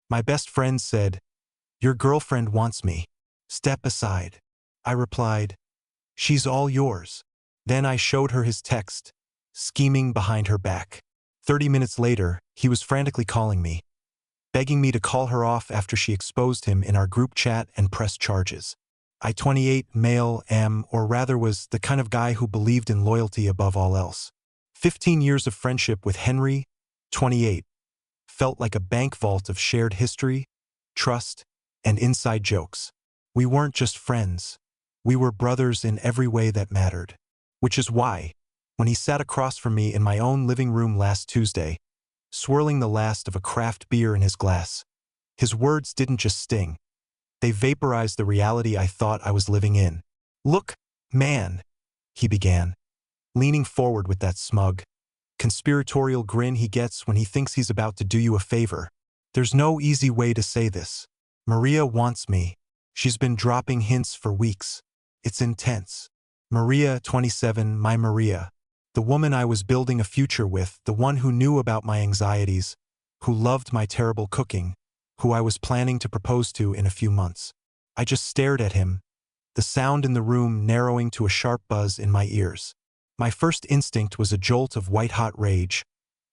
My best friend said, "Your girlfriend wants me. Step aside." I replied, "She's all yours." Then I showed her his text, scheming behind her back. 30 minutes later, he was frantically calling me, begging me to call her off after she exposed him in our group chat and pressed charges. I, 28, male, or rather was the kind of guy who believed in loyalty above all else. 15 years of friendship with Henry, 28, felt like a bank vault of shared history, trust, and inside jokes. We weren't just friends. We were brothers in every way that mattered. Which is why, when he sat across from me in my own living room last Tuesday, swirling the last of a craft beer in his glass, his words didn't just sting. They vaporized the reality I thought I was living in. "Look, man," he began, leaning forward with that smug, conspiratorial grin he gets when he thinks he's about to do you a favor. "There's no easy way to say this. Maria wants me. She's been dropping hints for weeks. It's intense." Maria, 27, my Maria. The woman I was building a future with, the one who knew about my anxieties, who loved my terrible cooking, who I was planning to propose to in a few months. I just stared at him, the sound in the room narrowing to a sharp buzz in my ears. My first instinct was a jolt of white-hot rage,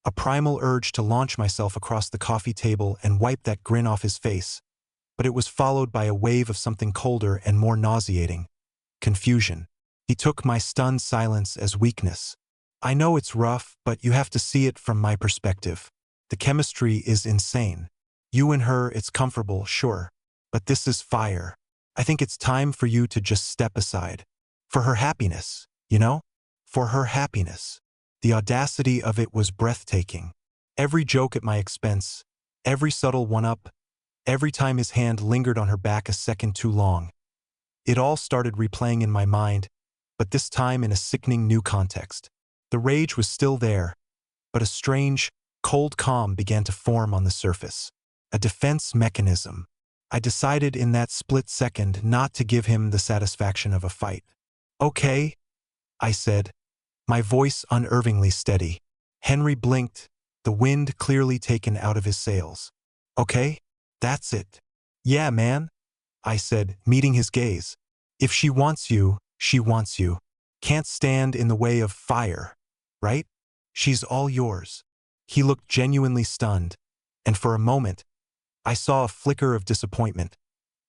a primal urge to launch myself across the coffee table and wipe that grin off his face. But it was followed by a wave of something colder and more nauseating: confusion. He took my stunned silence as weakness. "I know it's rough, but you have to see it from my perspective. The chemistry is insane. You and her, it's comfortable, sure. But this is fire. I think it's time for you to just step aside. For her happiness, you know? For her happiness." The audacity of it was breathtaking. Every joke at my expense, every subtle one-up, every time his hand lingered on her back a second too long. It all started replaying in my mind, but this time in a sickening new context. The rage was still there, but a strange, cold calm began to form on the surface. A defense mechanism. I decided in that split second not to give him the satisfaction of a fight. "Okay," I said, my voice unervingly steady. Henry blinked, the wind clearly taken out of his sails. "Okay, that's it." "Yeah, man," I said, meeting his gaze. "If she wants you, she wants you. Can't stand in the way of fire, right? She's all yours." He looked genuinely stunned, and for a moment, I saw a flicker of disappointment,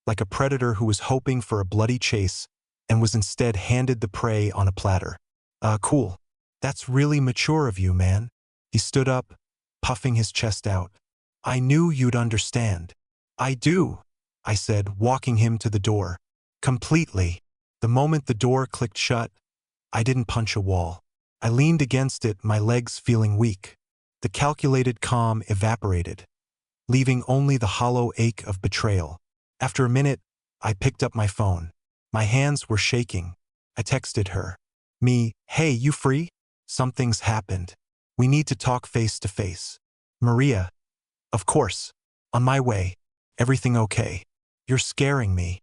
like a predator who was hoping for a bloody chase and was instead handed the prey on a platter. Cool. That's really mature of you, man." He stood up, puffing his chest out. "I knew you'd understand." "I do," I said, walking him to the door. "Completely." The moment the door clicked shut, I didn't punch a wall. I leaned against it, my legs feeling weak. The calculated calm evaporated, leaving only the hollow ache of betrayal. After a minute, I picked up my phone. My hands were shaking. I texted her. "Hey, you free? Something's happened. We need to talk face to face." "Maria." "Of course. On my way. Everything okay?" "You're scaring me."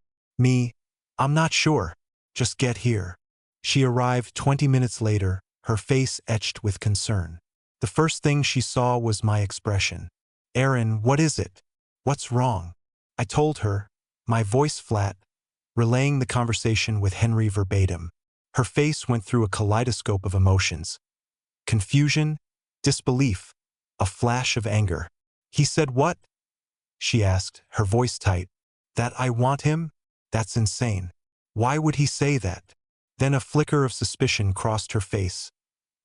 "I'm not sure. Just get here." She arrived 20 minutes later, her face etched with concern. The first thing she saw was my expression. "Aaron, what is it? What's wrong?" I told her, my voice flat, relaying the conversation with Henry verbatim. Her face went through a kaleidoscope of emotions. Confusion, disbelief, a flash of anger. "He said what?" she asked, her voice tight. "That I want him? That's insane. Why would he say that?" Then a flicker of suspicion crossed her face,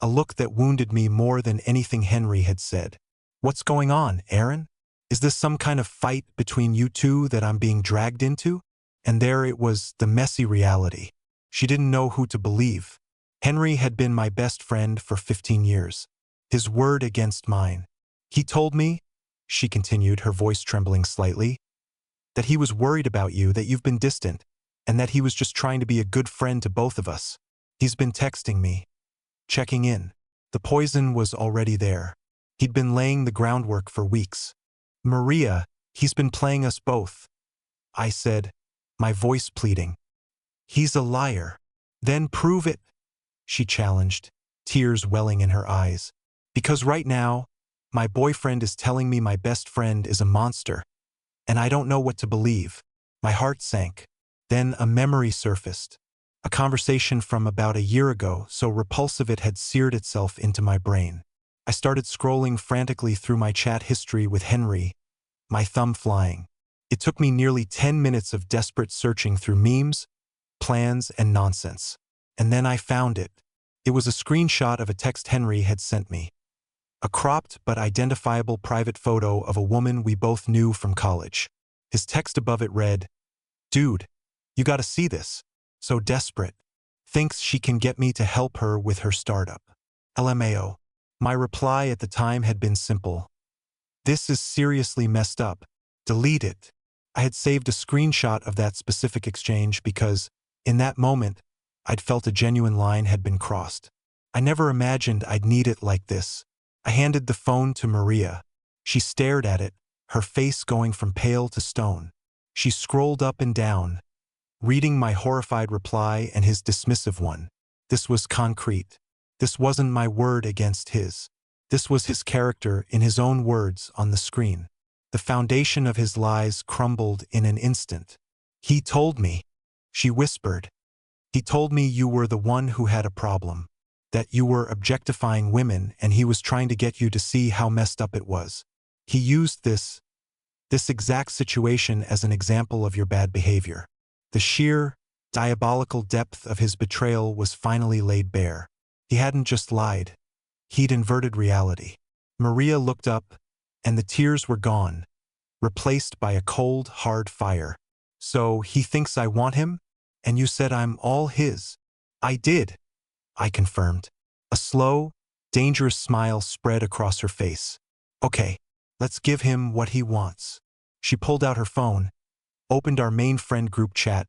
a look that wounded me more than anything Henry had said. "What's going on, Aaron? Is this some kind of fight between you two that I'm being dragged into?" And there it was, the messy reality. She didn't know who to believe. Henry had been my best friend for 15 years. His word against mine. "He told me," she continued, her voice trembling slightly, "that he was worried about you, that you've been distant, and that he was just trying to be a good friend to both of us. He's been texting me, checking in." The poison was already there. He'd been laying the groundwork for weeks. "Maria, he's been playing us both," I said, my voice pleading. "He's a liar." "Then prove it," she challenged, tears welling in her eyes. "Because right now, my boyfriend is telling me my best friend is a monster, and I don't know what to believe. My heart sank. Then a memory surfaced. A conversation from about a year ago, so repulsive it had seared itself into my brain. I started scrolling frantically through my chat history with Henry, my thumb flying. It took me nearly 10 minutes of desperate searching through memes, plans, and nonsense. And then I found it. It was a screenshot of a text Henry had sent me. A cropped but identifiable private photo of a woman we both knew from college. His text above it read, "Dude, you gotta see this. So desperate. Thinks she can get me to help her with her startup. LMAO. My reply at the time had been simple. This is seriously messed up. Delete it. I had saved a screenshot of that specific exchange because, in that moment, I'd felt a genuine line had been crossed. I never imagined I'd need it like this. I handed the phone to Maria. She stared at it, her face going from pale to stone. She scrolled up and down, reading my horrified reply and his dismissive one. This was concrete. This wasn't my word against his. This was his character in his own words on the screen. The foundation of his lies crumbled in an instant. He told me, she whispered. He told me you were the one who had a problem, that you were objectifying women and he was trying to get you to see how messed up it was. He used this exact situation as an example of your bad behavior. The sheer, diabolical depth of his betrayal was finally laid bare. He hadn't just lied. He'd inverted reality. Maria looked up, and the tears were gone, replaced by a cold, hard fire. So he thinks I want him? And you said I'm all his. I did, I confirmed. A slow, dangerous smile spread across her face. Okay, let's give him what he wants. She pulled out her phone, opened our main friend group chat,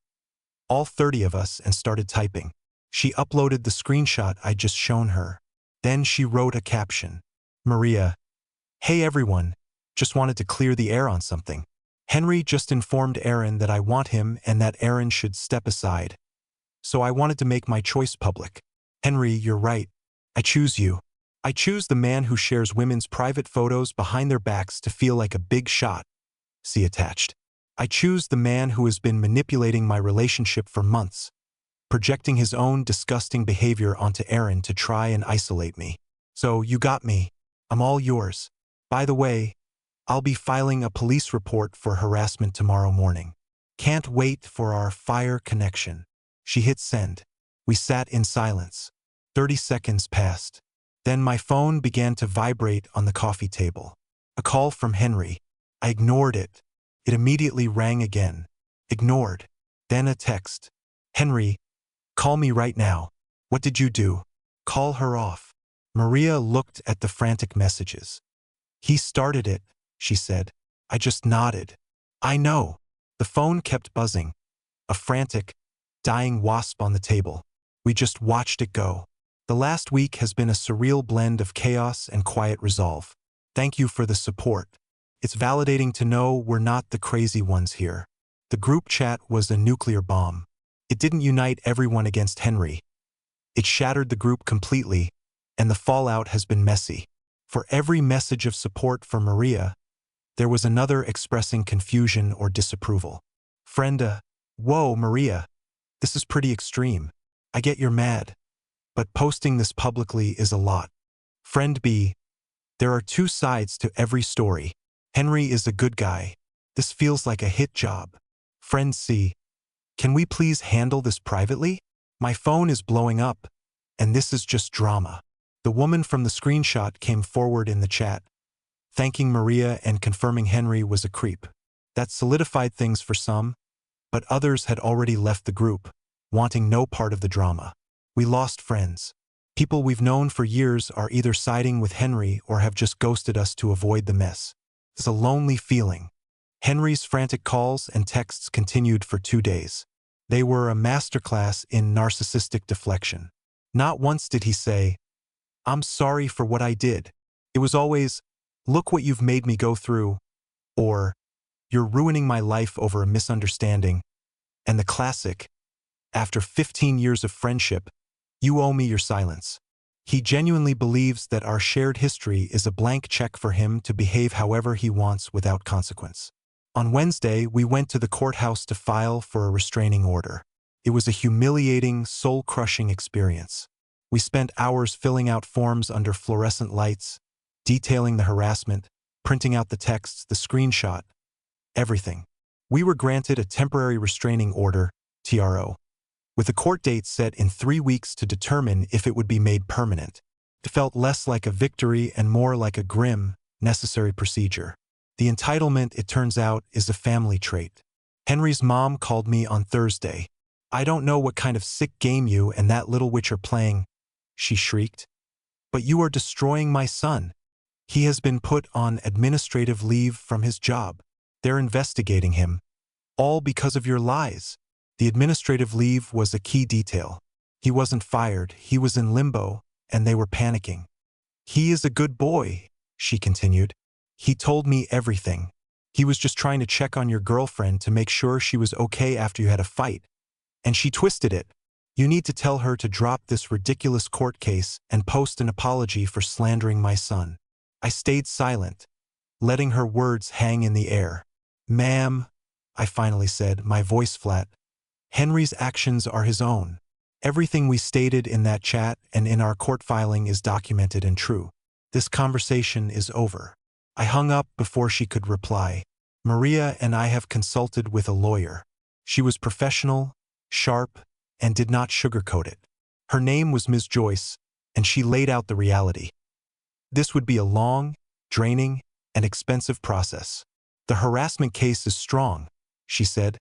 all 30 of us, and started typing. She uploaded the screenshot I'd just shown her. Then she wrote a caption. Maria, hey everyone, just wanted to clear the air on something. Henry just informed Aaron that I want him and that Aaron should step aside. So I wanted to make my choice public. Henry, you're right. I choose you. I choose the man who shares women's private photos behind their backs to feel like a big shot. See attached. I choose the man who has been manipulating my relationship for months, projecting his own disgusting behavior onto Aaron to try and isolate me. So you got me. I'm all yours. By the way, I'll be filing a police report for harassment tomorrow morning. Can't wait for our fire connection. She hit send. We sat in silence. 30 seconds passed. Then my phone began to vibrate on the coffee table. A call from Henry. I ignored it. It immediately rang again. Ignored. Then a text. Henry, call me right now. What did you do? Call her off. Maria looked at the frantic messages. He started it, she said. I just nodded. I know. The phone kept buzzing. A frantic, dying wasp on the table. We just watched it go. The last week has been a surreal blend of chaos and quiet resolve. Thank you for the support. It's validating to know we're not the crazy ones here. The group chat was a nuclear bomb. It didn't unite everyone against Henry. It shattered the group completely, and the fallout has been messy. For every message of support for Maria, there was another expressing confusion or disapproval. Friend, whoa, Maria, this is pretty extreme. I get you're mad, but posting this publicly is a lot. Friend B, there are two sides to every story. Henry is a good guy. This feels like a hit job. Friend C, can we please handle this privately? My phone is blowing up, and this is just drama. The woman from the screenshot came forward in the chat, thanking Maria and confirming Henry was a creep. That solidified things for some, but others had already left the group, wanting no part of the drama. We lost friends. People we've known for years are either siding with Henry or have just ghosted us to avoid the mess. It's a lonely feeling. Henry's frantic calls and texts continued for 2 days. They were a masterclass in narcissistic deflection. Not once did he say, I'm sorry for what I did. It was always, look what you've made me go through, or you're ruining my life over a misunderstanding, and the classic, after 15 years of friendship, you owe me your silence. He genuinely believes that our shared history is a blank check for him to behave however he wants without consequence. On Wednesday, we went to the courthouse to file for a restraining order. It was a humiliating, soul-crushing experience. We spent hours filling out forms under fluorescent lights, detailing the harassment, printing out the texts, the screenshot, everything. We were granted a temporary restraining order, TRO, with a court date set in 3 weeks to determine if it would be made permanent. It felt less like a victory and more like a grim, necessary procedure. The entitlement, it turns out, is a family trait. Henry's mom called me on Thursday. "I don't know what kind of sick game you and that little witch are playing," she shrieked. "But you are destroying my son. He has been put on administrative leave from his job. They're investigating him. All because of your lies." The administrative leave was a key detail. He wasn't fired, he was in limbo, and they were panicking. "He is a good boy," she continued. "He told me everything. He was just trying to check on your girlfriend to make sure she was okay after you had a fight. And she twisted it. You need to tell her to drop this ridiculous court case and post an apology for slandering my son." I stayed silent, letting her words hang in the air. "Ma'am," I finally said, my voice flat, "Henry's actions are his own. Everything we stated in that chat and in our court filing is documented and true. This conversation is over." I hung up before she could reply. "Maria and I have consulted with a lawyer. She was professional, sharp, and did not sugarcoat it. Her name was Ms. Joyce, and she laid out the reality. This would be a long, draining, and expensive process. The harassment case is strong," she said,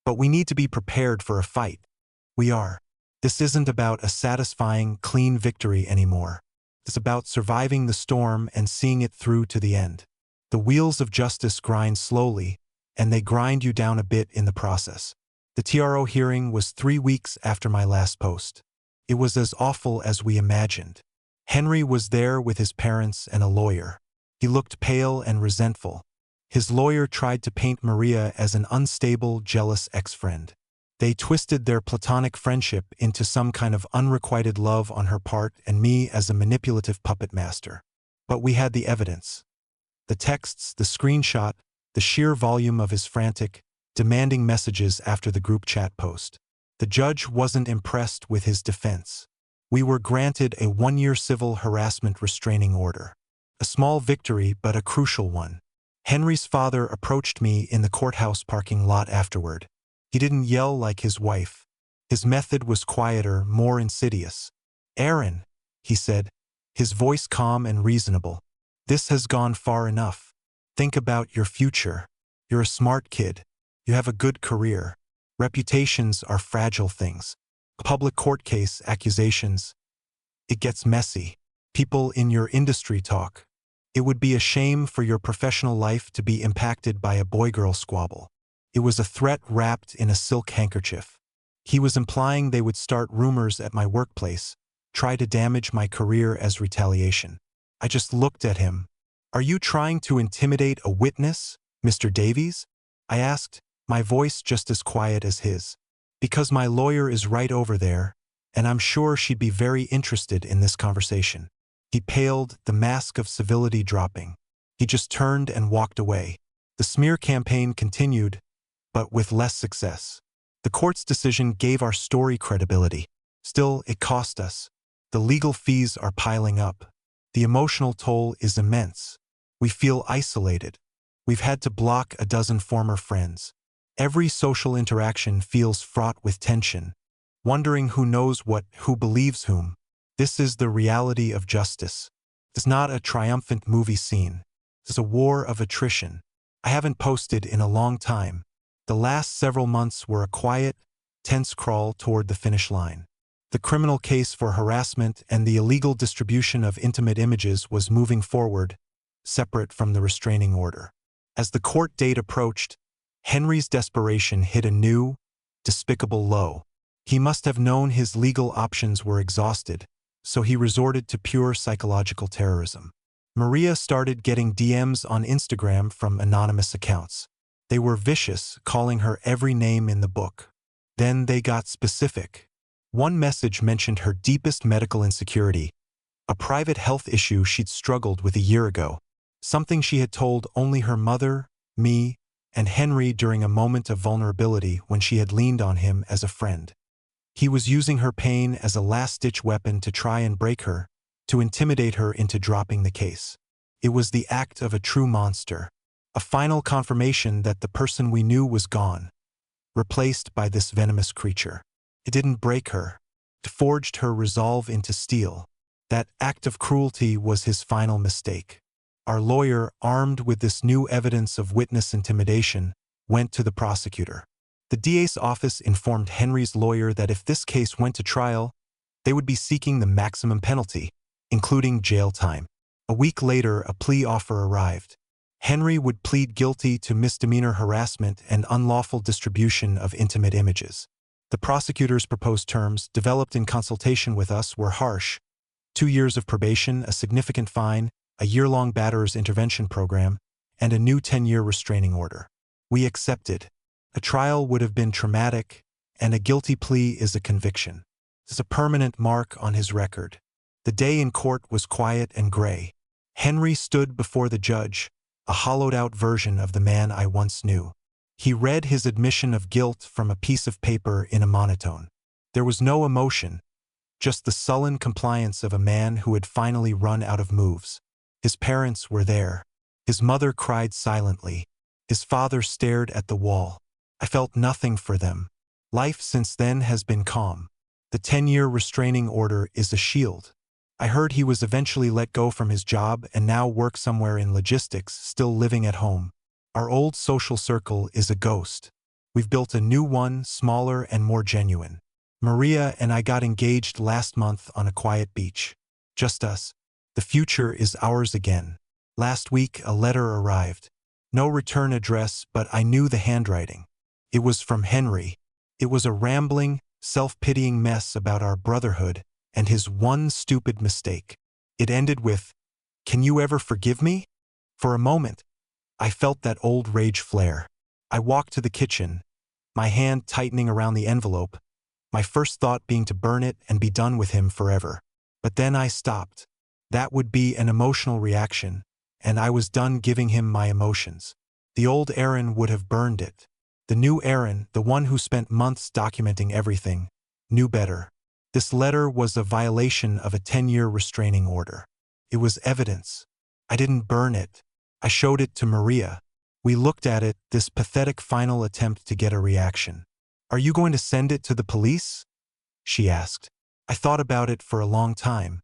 "but we need to be prepared for a fight. We are. This isn't about a satisfying, clean victory anymore. It's about surviving the storm and seeing it through to the end. The wheels of justice grind slowly, and they grind you down a bit in the process." The TRO hearing was 3 weeks after my last post. It was as awful as we imagined. Henry was there with his parents and a lawyer. He looked pale and resentful. His lawyer tried to paint Maria as an unstable, jealous ex-friend. They twisted their platonic friendship into some kind of unrequited love on her part and me as a manipulative puppet master. But we had the evidence. The texts, the screenshot, the sheer volume of his frantic, demanding messages after the group chat post. The judge wasn't impressed with his defense. We were granted a 1-year civil harassment restraining order. A small victory, but a crucial one. Henry's father approached me in the courthouse parking lot afterward. He didn't yell like his wife. His method was quieter, more insidious. "Aaron," he said, his voice calm and reasonable, "this has gone far enough. Think about your future. You're a smart kid. You have a good career. Reputations are fragile things. A public court case, accusations. It gets messy. People in your industry talk. It would be a shame for your professional life to be impacted by a boy-girl squabble." It was a threat wrapped in a silk handkerchief. He was implying they would start rumors at my workplace, try to damage my career as retaliation. I just looked at him. "Are you trying to intimidate a witness, Mr. Davies?" I asked, my voice just as quiet as his. "Because my lawyer is right over there, and I'm sure she'd be very interested in this conversation." He paled, the mask of civility dropping. He just turned and walked away. The smear campaign continued, but with less success. The court's decision gave our story credibility. Still, it cost us. The legal fees are piling up. The emotional toll is immense. We feel isolated. We've had to block a dozen former friends. Every social interaction feels fraught with tension, wondering who knows what, who believes whom. This is the reality of justice. It's not a triumphant movie scene. It's a war of attrition. I haven't posted in a long time. The last several months were a quiet, tense crawl toward the finish line. The criminal case for harassment and the illegal distribution of intimate images was moving forward, separate from the restraining order. As the court date approached, Henry's desperation hit a new, despicable low. He must have known his legal options were exhausted, so he resorted to pure psychological terrorism. Maria started getting DMs on Instagram from anonymous accounts. They were vicious, calling her every name in the book. Then they got specific. One message mentioned her deepest medical insecurity, a private health issue she'd struggled with a year ago, something she had told only her mother, me, and Henry during a moment of vulnerability when she had leaned on him as a friend. He was using her pain as a last-ditch weapon to try and break her, to intimidate her into dropping the case. It was the act of a true monster, a final confirmation that the person we knew was gone, replaced by this venomous creature. It didn't break her. It forged her resolve into steel. That act of cruelty was his final mistake. Our lawyer, armed with this new evidence of witness intimidation, went to the prosecutor. The DA's office informed Henry's lawyer that if this case went to trial, they would be seeking the maximum penalty, including jail time. A week later, a plea offer arrived. Henry would plead guilty to misdemeanor harassment and unlawful distribution of intimate images. The prosecutor's proposed terms, developed in consultation with us, were harsh: 2 years of probation, a significant fine, a year-long batterers intervention program, and a new 10-year restraining order. We accepted. A trial would have been traumatic, and a guilty plea is a conviction. It's a permanent mark on his record. The day in court was quiet and gray. Henry stood before the judge, a hollowed-out version of the man I once knew. He read his admission of guilt from a piece of paper in a monotone. There was no emotion, just the sullen compliance of a man who had finally run out of moves. His parents were there. His mother cried silently. His father stared at the wall. I felt nothing for them. Life since then has been calm. The 10-year restraining order is a shield. I heard he was eventually let go from his job and now works somewhere in logistics, still living at home. Our old social circle is a ghost. We've built a new one, smaller and more genuine. Maria and I got engaged last month on a quiet beach. Just us. The future is ours again. Last week, a letter arrived. No return address, but I knew the handwriting. It was from Henry. It was a rambling, self-pitying mess about our brotherhood and his one stupid mistake. It ended with, "Can you ever forgive me?" For a moment, I felt that old rage flare. I walked to the kitchen, my hand tightening around the envelope, my first thought being to burn it and be done with him forever. But then I stopped. That would be an emotional reaction, and I was done giving him my emotions. The old Aaron would have burned it. The new Aaron, the one who spent months documenting everything, knew better. This letter was a violation of a 10-year restraining order. It was evidence. I didn't burn it. I showed it to Maria. We looked at it, this pathetic final attempt to get a reaction. "Are you going to send it to the police?" she asked. I thought about it for a long time.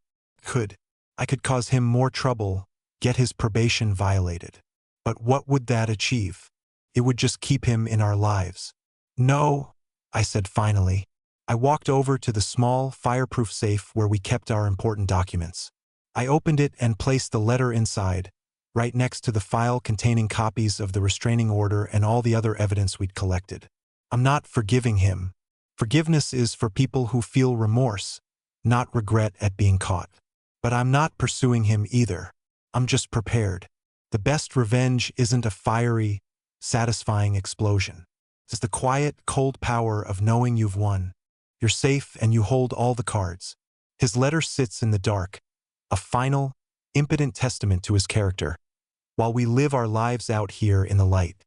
I could cause him more trouble, get his probation violated. But what would that achieve? It would just keep him in our lives. "No," I said finally. I walked over to the small, fireproof safe where we kept our important documents. I opened it and placed the letter inside, right next to the file containing copies of the restraining order and all the other evidence we'd collected. I'm not forgiving him. Forgiveness is for people who feel remorse, not regret at being caught. But I'm not pursuing him either. I'm just prepared. The best revenge isn't a fiery, satisfying explosion. It's the quiet, cold power of knowing you've won. You're safe and you hold all the cards. His letter sits in the dark, a final, impotent testament to his character, while we live our lives out here in the light.